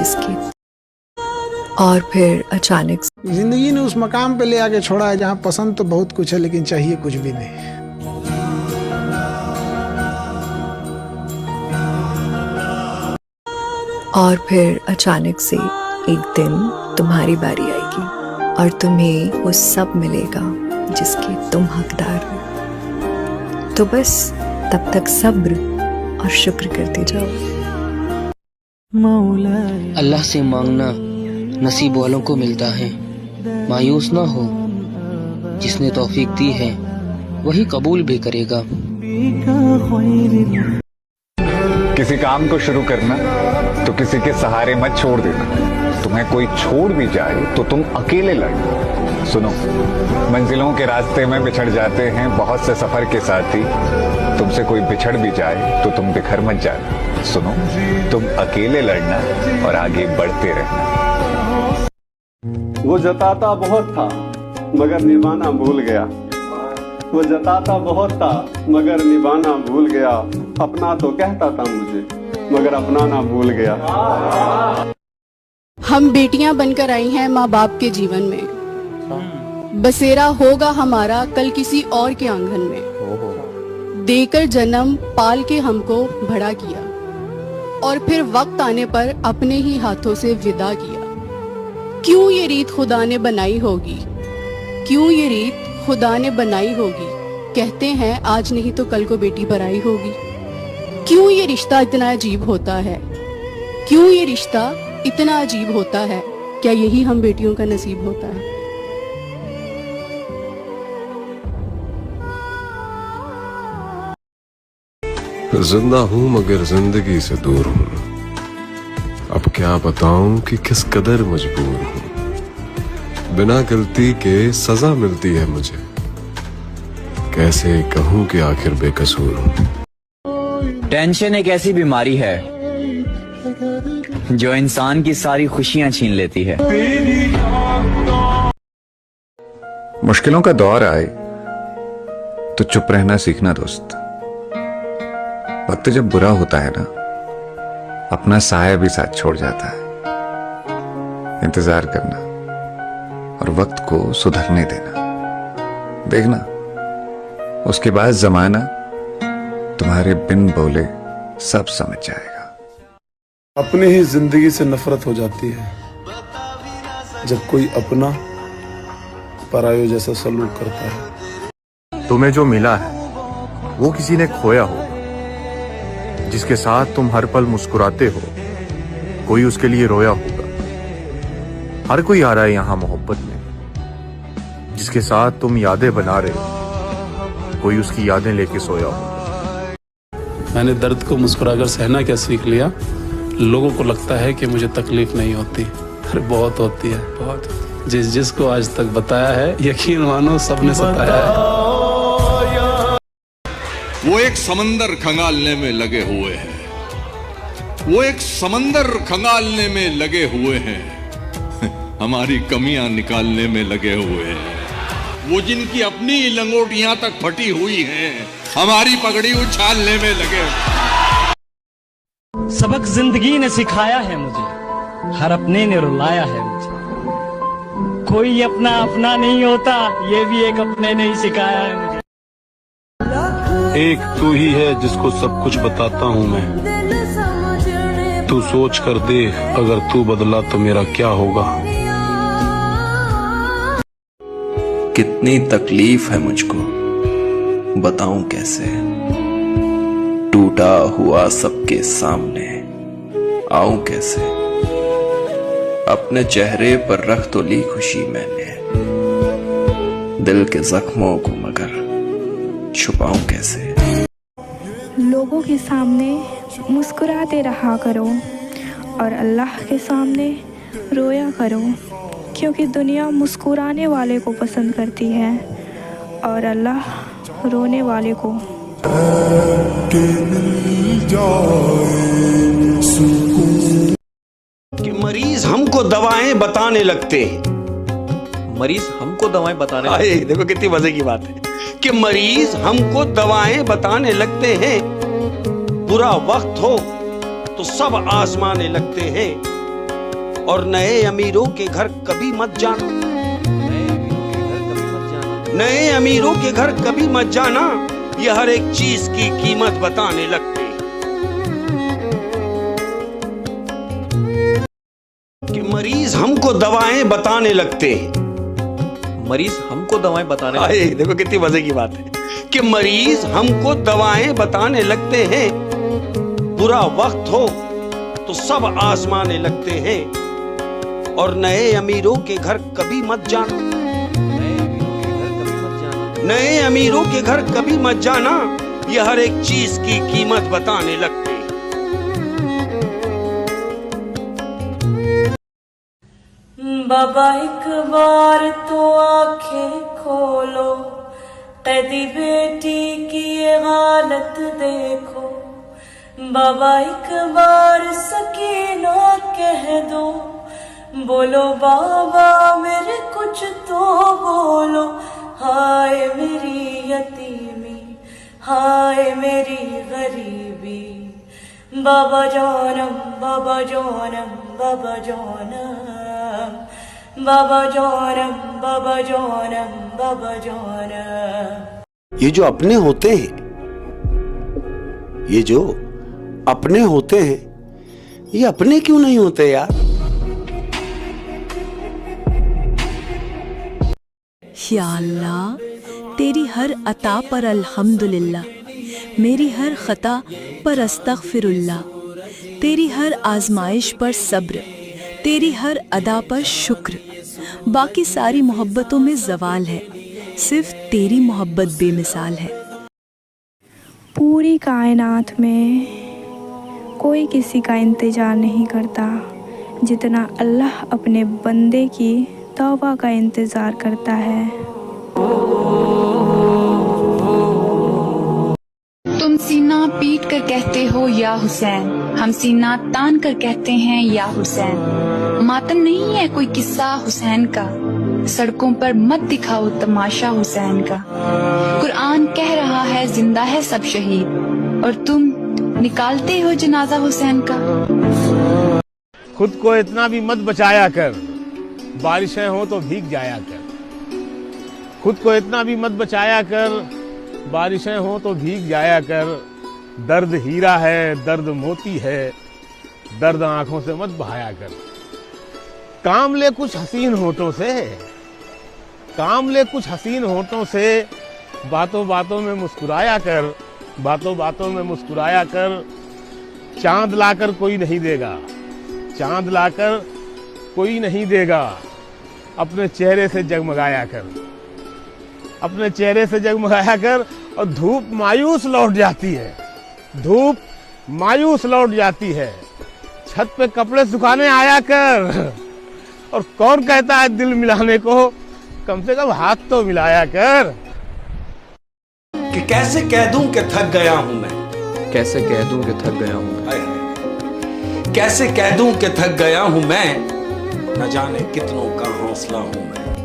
जिसकी, और फिर अचानक जिंदगी ने उस मकाम पे ले आके छोड़ा है जहाँ पसंद तो बहुत कुछ है लेकिन चाहिए कुछ भी नहीं। और फिर अचानक से एक दिन तुम्हारी बारी आएगी और तुम्हें वो सब मिलेगा जिसके तुम हकदार हो। तो बस तब तक सब्र और शुक्र करते जाओ। अल्लाह से मांगना नसीब वालों को मिलता है, मायूस ना हो, जिसने तौफीक दी है वही कबूल भी करेगा। किसी काम को शुरू करना तो किसी के सहारे मत छोड़ देना। तुम्हें कोई छोड़ भी जाए तो तुम अकेले लड़ना। सुनो, मंजिलों के रास्ते में बिछड़ जाते हैं बहुत से सफर के साथी। तुमसे कोई बिछड़ भी जाए तो तुम बिखर मत जाना। सुनो, तुम अकेले लड़ना और आगे बढ़ते रहना। वो जताता बहुत था मगर निभाना भूल गया। वो जताता बहुत था मगर निभाना भूल गया। अपना तो कहता था मुझे मगर अपनाना भूल गया। हम बेटियां बनकर आई हैं माँ बाप के जीवन में। बसेरा होगा हमारा कल किसी और के आंगन में। देकर जन्म पाल के हमको बड़ा किया और फिर वक्त आने पर अपने ही हाथों से विदा किया। क्यों ये रीत खुदा ने बनाई होगी, क्यों ये रीत खुदा ने बनाई होगी। कहते हैं आज नहीं तो कल को बेटी पराई होगी। क्यों ये रिश्ता इतना अजीब होता है, क्यों ये रिश्ता इतना अजीब होता है। क्या यही हम बेटियों का नसीब होता है। जिंदा हूं मगर जिंदगी से दूर हूं। अब क्या बताऊं कि किस कदर मजबूर हूं। बिना गलती के सजा मिलती है मुझे। कैसे कहूं कि आखिर बेकसूर हूं। टेंशन एक ऐसी बीमारी है जो इंसान की सारी खुशियां छीन लेती है। मुश्किलों का दौर आए तो चुप रहना सीखना दोस्त। वक्त जब बुरा होता है ना, अपना साया भी साथ छोड़ जाता है। इंतजार करना और वक्त को सुधरने देना। देखना, उसके बाद जमाना तुम्हारे बिन बोले सब समझ जाएगा। अपने ही जिंदगी से नफरत हो जाती है जब कोई अपना परायो जैसा सलूक करता है। तुम्हें जो मिला है वो किसी ने खोया होगा। जिसके साथ तुम हर पल मुस्कुराते हो कोई उसके लिए रोया होगा। हर कोई आ रहा है यहाँ मोहब्बत में। जिसके साथ तुम यादें बना रहे हो कोई उसकी यादें लेके सोया होगा। मैंने दर्द को मुस्कुराकर सहना क्या सीख लिया। लोगों को लगता है कि मुझे तकलीफ नहीं होती, अरे बहुत होती है, बहुत। जिसको आज तक बताया है यकीन मानो सबने सताया है। वो एक समंदर खंगालने में लगे हुए हैं, वो एक समंदर खंगालने में लगे हुए हैं। हमारी कमियां निकालने में लगे हुए हैं। वो जिनकी अपनी लंगोटियां तक फटी हुई हैं, हमारी पगड़ी उछालने में लगे। सबक जिंदगी ने सिखाया है मुझे, हर अपने ने रुलाया है मुझे। कोई अपना अपना नहीं होता, ये भी एक अपने ने ही सिखाया है मुझे। एक तू ही है जिसको सब कुछ बताता हूँ मैं। तू सोच कर देख अगर तू बदला तो मेरा क्या होगा। कितनी तकलीफ है मुझको बताऊं कैसे। टूटा हुआ सबके सामने आऊं कैसे। अपने चेहरे पर रख तो ली खुशी मैंने, दिल के जख्मों को मगर छुपाऊं कैसे। लोगों के सामने मुस्कुराते रहा करो और अल्लाह के सामने रोया करो, क्योंकि दुनिया मुस्कुराने वाले को पसंद करती है और अल्लाह रोने वाले को। कि मरीज हमको दवाएं बताने लगते हैं। मरीज हमको दवाएं बताने लगते हैं। देखो कितनी मजे की बात है कि मरीज हमको दवाएं बताने लगते हैं। बुरा वक्त हो तो सब आजमाने लगते हैं। और नए अमीरों के घर कभी मत जाना, नए अमीरों के घर कभी मत जाना, ये हर एक चीज की कीमत बताने लगते। कि मरीज हमको दवाएं बताने लगते हैं, मरीज हमको दवाएं बताने लगते हैं। देखो कितनी मजे की बात है कि मरीज हमको दवाएं बताने लगते हैं, बुरा वक्त हो तो सब आजमाने लगते हैं, और नए अमीरों के घर कभी मत जाना, नए अमीरों के घर कभी मत जाना, ये हर एक चीज की कीमत बताने लगते। बाबा एक बार तो आंखें खोलो, कैदी बेटी की ये हालत देखो। बाबा एक बार सकीना कह दो, बोलो बाबा मेरे कुछ तो बोलो। हाय मेरी यतीमी, हाय मेरी गरीबी, बाबा जानम बाबा जानम बाबा जानम, बाबा जानम बाबा जानम बाबा जानम। ये जो अपने होते हैं, ये जो अपने होते हैं, ये अपने क्यों नहीं होते यार? या अल्लाह, तेरी हर अता पर अल्हम्दुलिल्लाह, मेरी हर खता पर अस्तगफिरुल्लाह, तेरी हर आजमाइश पर सब्र, तेरी हर अदा पर शुक्र। बाकी सारी मोहब्बतों में जवाल है, सिर्फ तेरी मोहब्बत बेमिसाल है। पूरी कायनात में कोई किसी का इंतज़ार नहीं करता जितना अल्लाह अपने बंदे की तौबा का इंतज़ार करता है। तुम सीना पीट कर कहते हो या हुसैन, हम सीना तान कर कहते हैं या हुसैन। मातम नहीं है कोई किस्सा हुसैन का, सड़कों पर मत दिखाओ तमाशा हुसैन का। कुरान कह रहा है जिंदा है सब शहीद, और तुम निकालते हो जनाजा हुसैन का। खुद को इतना भी मत बचाया कर, बारिशें हो तो भीग जाया कर। खुद को इतना भी मत बचाया कर, बारिशें हो तो भीग जाया कर। दर्द हीरा है, दर्द मोती है, दर्द आंखों से मत बहाया कर। काम ले कुछ हसीन होठों से, काम ले कुछ हसीन होठों से, बातों बातों में मुस्कुराया कर, बातों बातों में मुस्कुराया कर। चांद लाकर कोई नहीं देगा, चांद लाकर कोई नहीं देगा, अपने चेहरे से जगमगाया कर, अपने चेहरे से जगमगाया कर। और धूप मायूस लौट जाती है, धूप मायूस लौट जाती है, छत पे कपड़े सुखाने आया कर। और कौन कहता है दिल मिलाने को, कम से कम हाथ तो मिलाया कर। कि कैसे कह दूं कि थक गया हूं मैं, कैसे कह दूं कि थक गया हूं, कैसे कह दूं कि थक गया हूं मैं, न जाने कितनों का हौसला हूं मैं।